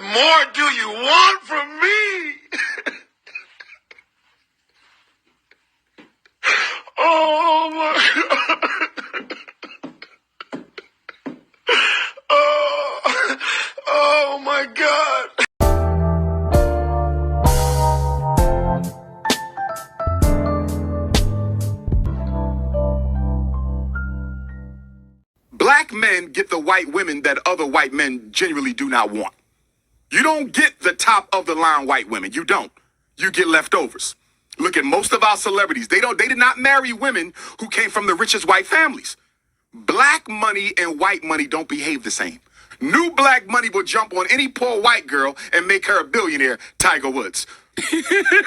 more do you want from me? Oh my God. Oh my God. Black men get the white women that other white men genuinely do not want. You don't get the top of the line white women. You don't. You get leftovers. Look at most of our celebrities. They did not marry women who came from the richest white families. Black money and white money don't behave the same. New black money will jump on any poor white girl and make her a billionaire, Tiger Woods.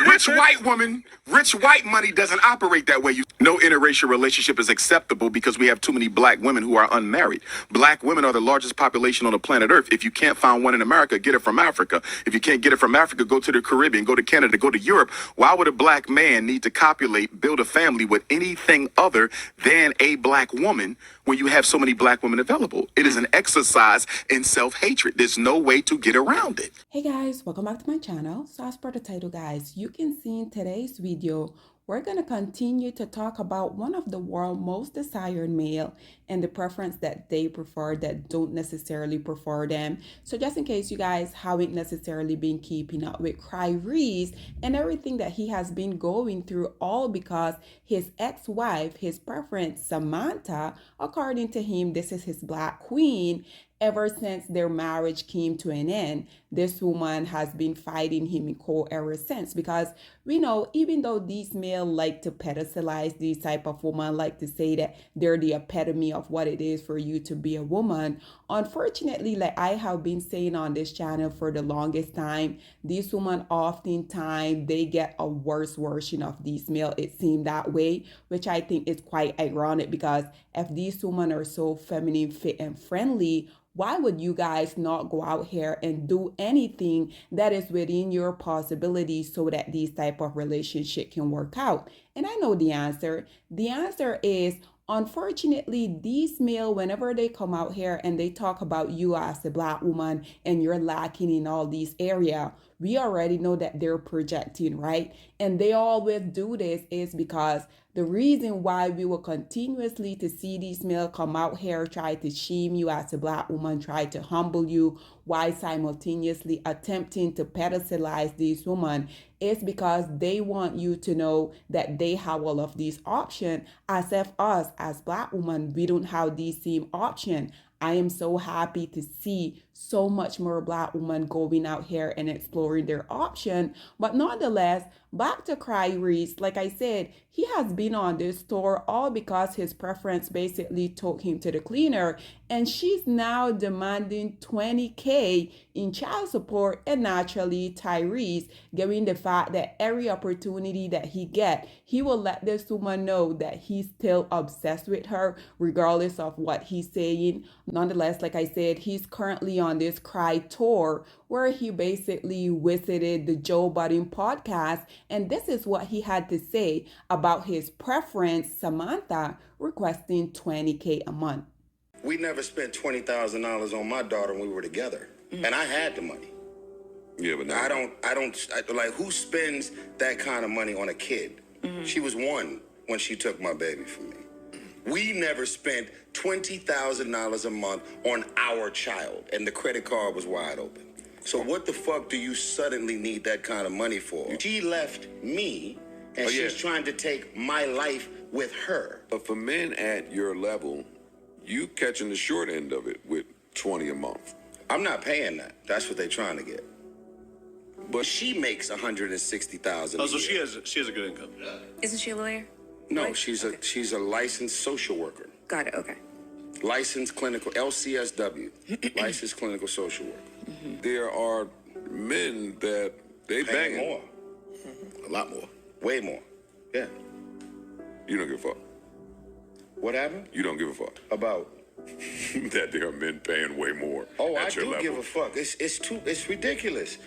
Rich white woman, rich white money doesn't operate that way. No interracial relationship is acceptable because we have too many black women who are unmarried. Black women are the largest population on the planet Earth. If you can't find one in America, get it from Africa. If you can't get it from Africa, go to the Caribbean, go to Canada, go to Europe. Why would a black man need to copulate, build a family with anything other than a black woman when you have so many black women available? It is an exercise in self-hatred. There's no way to get around it. Hey guys, welcome back to my channel. So as per the title, guys, you can see in today's video, we're going to continue to talk about one of the world's most desired male and the preference that they prefer that don't necessarily prefer them. So just in case you guys haven't necessarily been keeping up with Tyrese and everything that he has been going through, all because his ex-wife, his preference, Samantha, according to him, this is his black queen. Ever since their marriage came to an end, this woman has been fighting him in court ever since, because we know even though these males like to pedestalize these type of women, like to say that they're the epitome of what it is for you to be a woman, unfortunately, like I have been saying on this channel for the longest time, these women oftentimes they get a worse version of these males. It seems that way, which I think is quite ironic, because if these women are so feminine, fit, and friendly, why would you guys not go out here and do anything that is within your possibilities so that these type of relationship can work out? And I know the answer. The answer is, unfortunately, these male, whenever they come out here and they talk about you as a black woman and you're lacking in all these areas, we already know that they're projecting, right? And they always do this is because the reason why we will continuously to see these male come out here, try to shame you as a black woman, try to humble you, while simultaneously attempting to pedestalize these women, is because they want you to know that they have all of these options, as if us as black women, we don't have these same options. I am so happy to see so much more black women going out here and exploring their option. But nonetheless, back to Tyrese, like I said, he has been on this tour all because his preference basically took him to the cleaner, and she's now demanding $20K in child support. And naturally, Tyrese, given the fact that every opportunity that he get, he will let this woman know that he's still obsessed with her, regardless of what he's saying. Nonetheless, like I said, he's currently on this Cry tour where he basically visited the Joe Budden podcast, and this is what he had to say about his preference, Samantha, requesting $20K a month. We never spent $20,000 on my daughter when we were together, and I had the money. Yeah, but now I don't like, who spends that kind of money on a kid? She was one when she took my baby from me. We never spent $20,000 a month on our child, and the credit card was wide open. So what the fuck do you suddenly need that kind of money for? She left me, and she's trying to take my life with her. But for men at your level, you catching the short end of it with $20 a month. I'm not paying that. That's what they're trying to get. But she makes $160,000. Oh, so she has a good income. Isn't she a lawyer? No, she's a licensed social worker. Got it. Okay. Licensed clinical LCSW, licensed clinical social worker. There are men that they Paying banging. more, a lot more, way more. Yeah. You don't give a fuck. What happened? You don't give a fuck About? that there are men paying way more. Oh, I at your do level. give a fuck. It's ridiculous.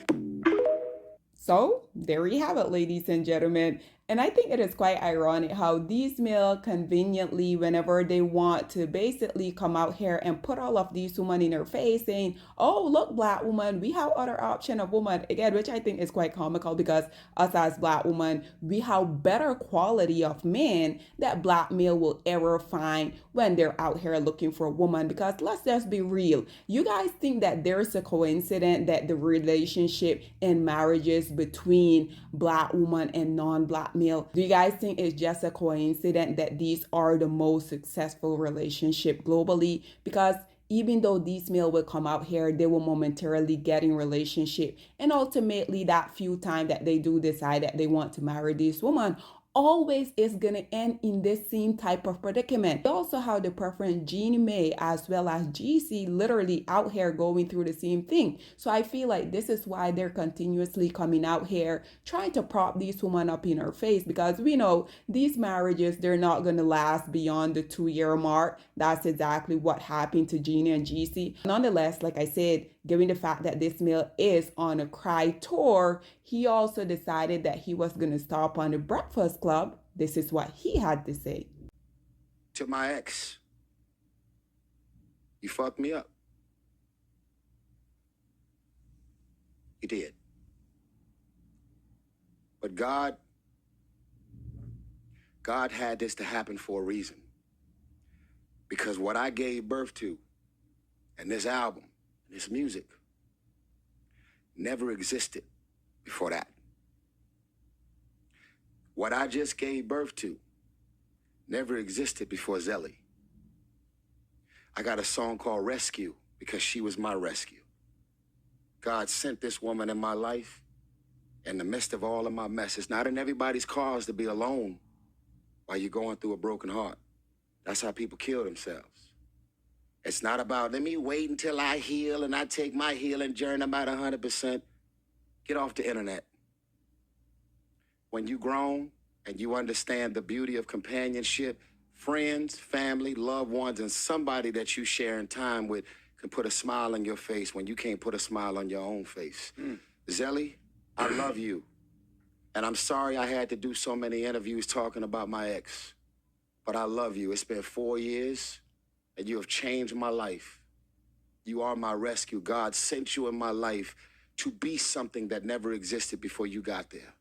So there you have it, ladies and gentlemen. And I think it is quite ironic how these males conveniently, whenever they want to basically come out here and put all of these women in their face saying, oh, look, black woman, we have other option of woman. Again, which I think is quite comical because us as black women, we have better quality of men that black male will ever find when they're out here looking for a woman. Because let's just be real. You guys think that there's a coincidence that the relationship and marriages between black woman and non-black male, do you guys think it's just a coincidence that these are the most successful relationship globally? Because even though these male will come out here, they will momentarily get in relationship, and ultimately that few time that they do decide that they want to marry this woman always is gonna end in this same type of predicament. Also how the preference Jeannie Mae as well as GC literally out here going through the same thing. So I feel like this is why they're continuously coming out here trying to prop these women up in her face, because we know these marriages, they're not gonna last beyond the 2-year mark. That's exactly what happened to Jeannie and GC. Nonetheless, like I said, given the fact that this male is on a cry tour, he also decided that he was going to stop on the Breakfast Club. This is what he had to say. To my ex, you fucked me up. You did. But God had this to happen for a reason. Because what I gave birth to, and this album, this music, never existed before that. What I just gave birth to never existed before Zelly. I got a song called Rescue because she was my rescue. God sent this woman in my life in the midst of all of my mess. It's not in everybody's cause to be alone while you're going through a broken heart. That's how people kill themselves. It's not about, let me wait until I heal and I take my healing journey about 100%. Get off the internet. When you grown and you understand the beauty of companionship, friends, family, loved ones, and somebody that you sharing time with can put a smile on your face when you can't put a smile on your own face. Zelly, I love you. And I'm sorry I had to do so many interviews talking about my ex. But I love you. It's been 4 years. And you have changed my life. You are my rescue. God sent you in my life to be something that never existed before you got there.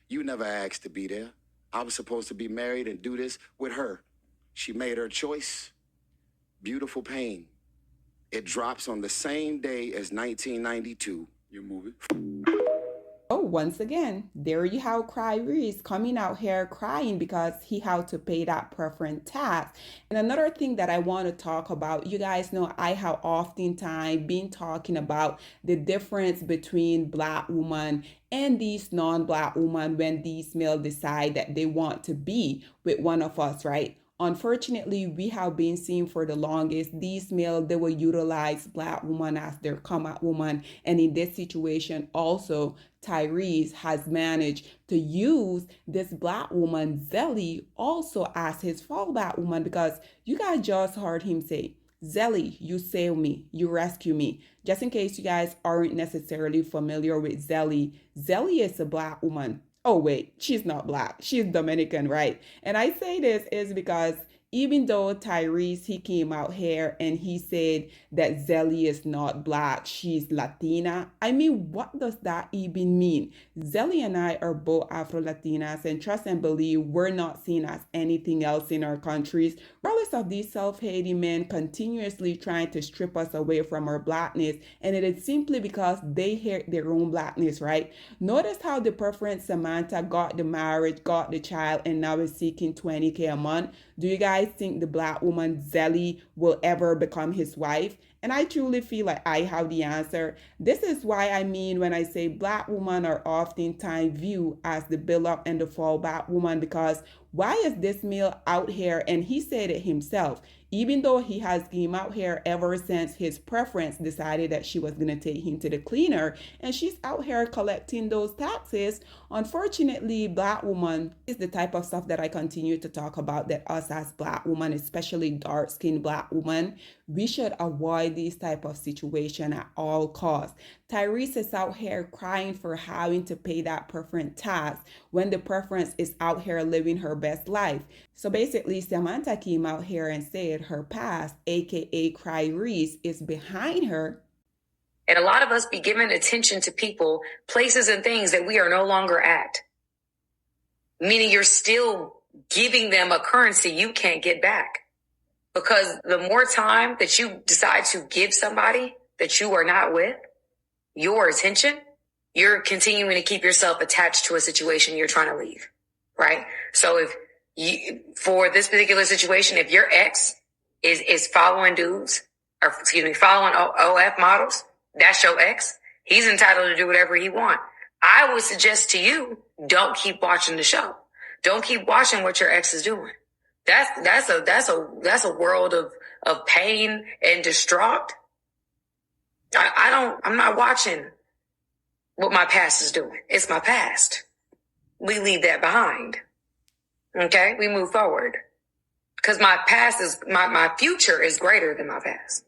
You never asked to be there. I was supposed to be married and do this with her. She made her choice. Beautiful Pain. It drops on the same day as 1992. Your movie. Oh, once again, there you have Tyrese coming out here crying because he had to pay that preference tax. And another thing that I want to talk about, you guys know I have oftentimes been talking about the difference between black women and these non-black women when these males decide that they want to be with one of us, right? Unfortunately, we have been seeing for the longest, these males, they will utilize black women as their come-out woman. And in this situation also, Tyrese has managed to use this black woman, Zelly, also as his fallback woman, because you guys just heard him say, Zelly, you save me, you rescue me. Just in case you guys aren't necessarily familiar with Zelly, Zelly is a black woman. Oh, wait, she's not black. She's Dominican, right? And I say this is because even though Tyrese, he came out here and he said that Zelly is not black, she's Latina. I mean, what does that even mean? Zelly and I are both Afro-Latinas, and trust and believe we're not seen as anything else in our countries. Regardless of these self-hating men continuously trying to strip us away from our blackness, and it is simply because they hate their own blackness, right? Notice how the preference Samantha got the marriage, got the child, and now is seeking $20K a month. Do you guys think the black woman Zelly will ever become his wife? And I truly feel like I have the answer. This is why I mean when I say black women are oftentimes viewed as the build-up and the fallback woman, because why is this male out here, and he said it himself, even though he has came out here ever since his preference decided that she was going to take him to the cleaner, and she's out here collecting those taxes. Unfortunately, black woman is the type of stuff that I continue to talk about, that us as black women, especially dark-skinned black women, We should avoid these type of situation at all costs. Tyrese is out here crying for having to pay that preference tax when the preference is out here living her best life. So basically, Samantha came out here and said her past, aka Tyrese, is behind her. And a lot of us be giving attention to people, places, and things that we are no longer at. Meaning you're still giving them a currency you can't get back. Because the more time that you decide to give somebody that you are not with, your attention, you're continuing to keep yourself attached to a situation you're trying to leave, right? So if you, for this particular situation, if your ex is following dudes, or following OF models, that's your ex. He's entitled to do whatever he wants. I would suggest to you, don't keep watching the show. Don't keep watching what your ex is doing. That's a world of pain and distraught. I'm not watching what my past is doing. It's my past. We leave that behind. Okay? We move forward. Because my past is, my future is greater than my past.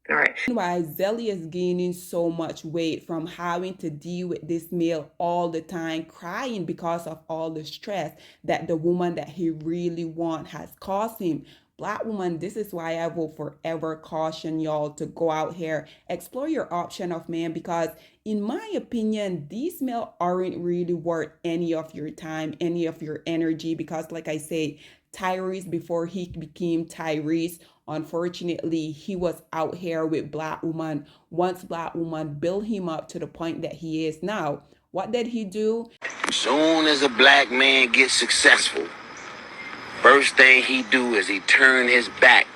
All right. Why Zelly is gaining so much weight from having to deal with this male all the time, crying because of all the stress that the woman that he really wants has caused him. Black woman, this is why I will forever caution y'all to go out here, explore your option of man, because in my opinion, these male aren't really worth any of your time, any of your energy, because like I say, Tyrese, before he became Tyrese, unfortunately, he was out here with black woman. Once black woman built him up to the point that he is now, what did he do? Soon as a black man gets successful, first thing he do is he turn his back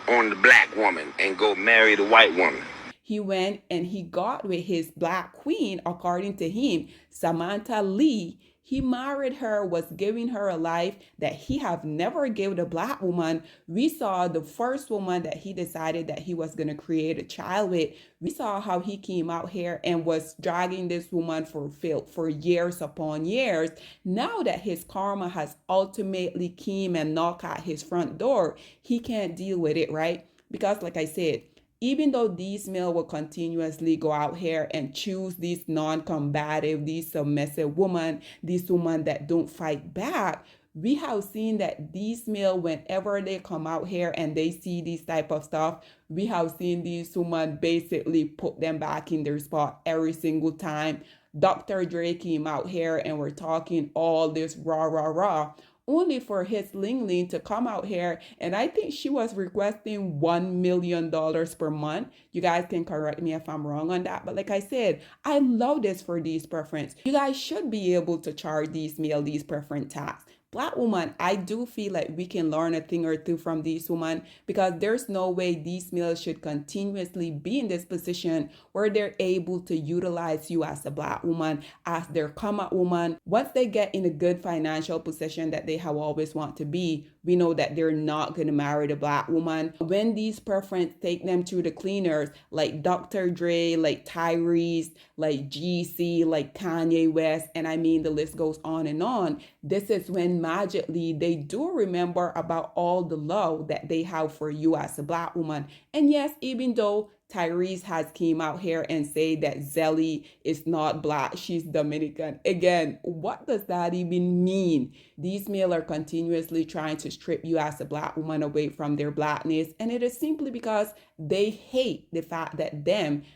on the black woman and go marry the white woman. He went and he got with his black queen, according to him, Samantha Lee. He married her, was giving her a life that he have never given a black woman. We saw the first woman that he decided that he was going to create a child with. We saw how he came out here and was dragging this woman for years upon years. Now that his karma has ultimately came and knocked at his front door, he can't deal with it, right? Because like I said, even though these male will continuously go out here and choose these non-combative, these submissive women, these women that don't fight back, we have seen that these male, whenever they come out here and they see this type of stuff, we have seen these women basically put them back in their spot every single time. Dr. Dre came out here and we're talking all this rah, only for his Ling Ling to come out here, and I think she was requesting $1 million per month. You guys can correct me if I'm wrong on that, but like I said, I love this for these preference. You guys should be able to charge these male these preference tax. Black woman, I do feel like we can learn a thing or two from these women, because there's no way these males should continuously be in this position where they're able to utilize you as a black woman, as their come up woman. Once they get in a good financial position that they have always want to be, we know that they're not going to marry the black woman. When these preference take them through the cleaners, like Dr. Dre, like Tyrese, like GC, like Kanye West, and I mean the list goes on and on, this is when magically they do remember about all the love that they have for you as a black woman. And yes, even though Tyrese has came out here and say that Zelly is not black, she's Dominican. Again, what does that even mean? These male are continuously trying to strip you as a black woman away from their blackness, and it is simply because they hate the fact that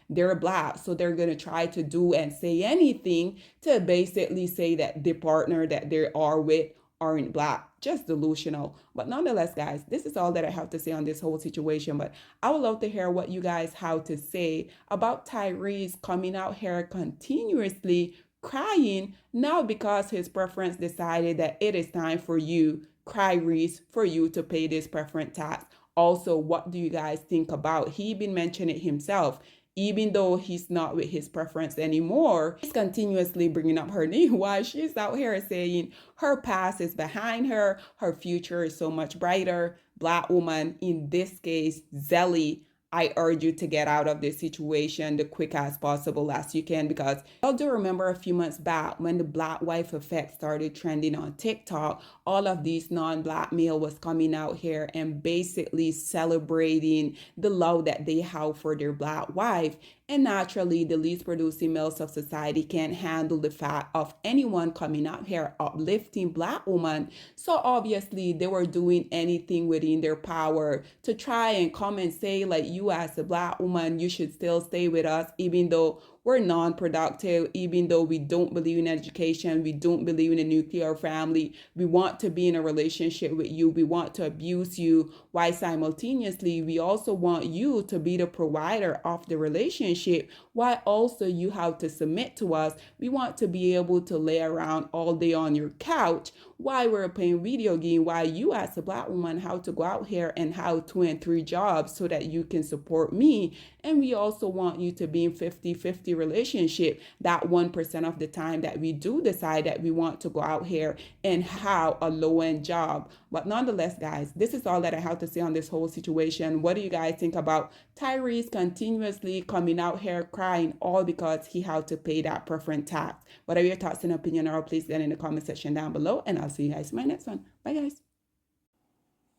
they're black, so they're going to try to do and say anything to basically say that the partner that they are with aren't black. Just delusional. But nonetheless, guys, this is all that I have to say on this whole situation. But I would love to hear what you guys have to say about Tyrese coming out here continuously crying now because his preference decided that it is time for you, Tyrese, for you to pay this preference tax. Also, what do you guys think about? He been mentioning it himself. Even though he's not with his preference anymore, he's continuously bringing up her name while she's out here saying her past is behind her, her future is so much brighter. Black woman, in this case, Zelly, I urge you to get out of this situation the quick as possible as you can, because I do remember a few months back when the black wife effect started trending on TikTok, all of these non-black male was coming out here and basically celebrating the love that they have for their black wife. And naturally, the least producing males of society can't handle the fact of anyone coming out here uplifting black women. So obviously, they were doing anything within their power to try and come and say, like, you as a black woman, you should still stay with us, even though we're non-productive, even though we don't believe in education, we don't believe in a nuclear family, we want to be in a relationship with you, we want to abuse you, while simultaneously we also want you to be the provider of the relationship, while also you have to submit to us. We want to be able to lay around all day on your couch while we're playing video game, while you as a black woman have to go out here and have 2 and 3 jobs so that you can support me. And we also want you to be in 50-50 relationship that 1% of the time that we do decide that we want to go out here and have a low-end job. But nonetheless, guys, this is all that I have to say on this whole situation. What do you guys think about Tyrese continuously coming out here crying all because he had to pay that preference tax? What are your thoughts and opinion? Or please get in the comment section down below, and I'll see you guys in my next one. Bye, guys.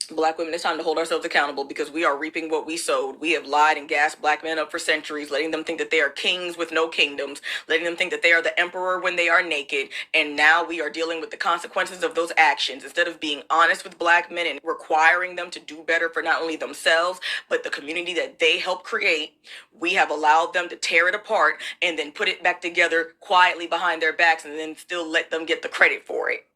Black women, it's time to hold ourselves accountable, because we are reaping what we sowed. We have lied and gassed black men up for centuries, letting them think that they are kings with no kingdoms, letting them think that they are the emperor when they are naked. And now we are dealing with the consequences of those actions. Instead of being honest with black men and requiring them to do better for not only themselves, but the community that they help create, we have allowed them to tear it apart and then put it back together quietly behind their backs and then still let them get the credit for it.